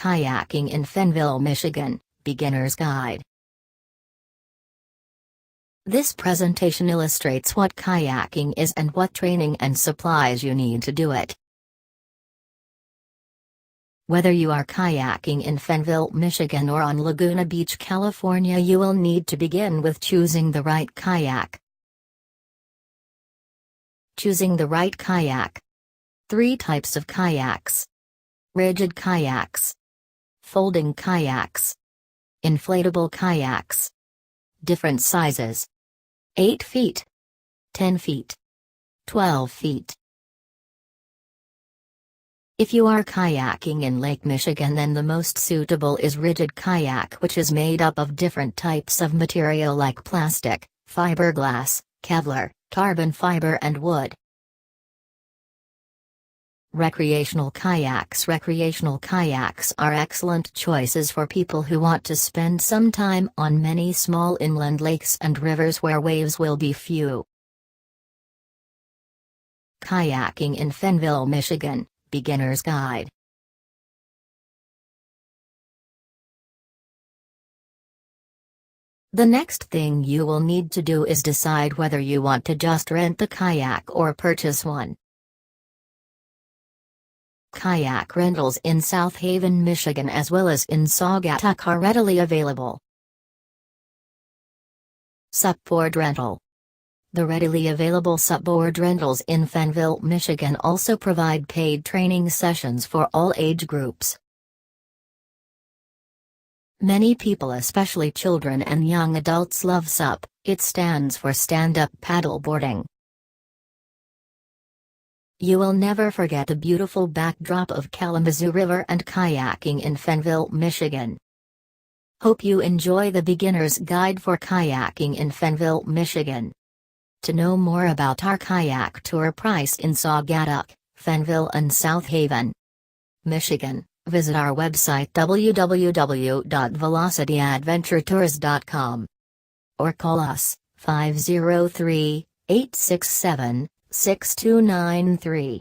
Kayaking in Fennville-Michigan, Beginner's Guide. This presentation illustrates what kayaking is and what training and supplies you need to do it. Whether you are kayaking in Fennville, Michigan or on Laguna Beach, California, you will need to begin with choosing the right kayak. Choosing the right kayak. 3 types of kayaks: rigid kayaks, folding kayaks, inflatable kayaks. Different sizes: 8 feet, 10 feet, 12 feet. If you are kayaking in Lake Michigan, then the most suitable is rigid kayak, which is made up of different types of material like plastic, fiberglass, Kevlar, carbon fiber and wood. Recreational kayaks. Recreational kayaks are excellent choices for people who want to spend some time on many small inland lakes and rivers where waves will be few. Kayaking in Fennville, Michigan, Beginner's Guide. The next thing you will need to do is decide whether you want to just rent the kayak or purchase one. Kayak rentals in South-Haven-Michigan as well as in Saugatuck are readily available. SUP Board Rental. The readily available SUP board rentals in Fennville, Michigan also provide paid training sessions for all age groups. Many people, especially children and young adults, love SUP. It stands for stand-up paddle boarding. You will never forget the beautiful backdrop of Kalamazoo River and kayaking in Fennville, Michigan. Hope you enjoy the beginner's guide for kayaking in Fennville, Michigan. To know more about our Kayak-Tour-Price-In-Saugatuck, Fennville and South Haven, Michigan, visit our website www.velocityadventuretours.com or call us 503-867-6293.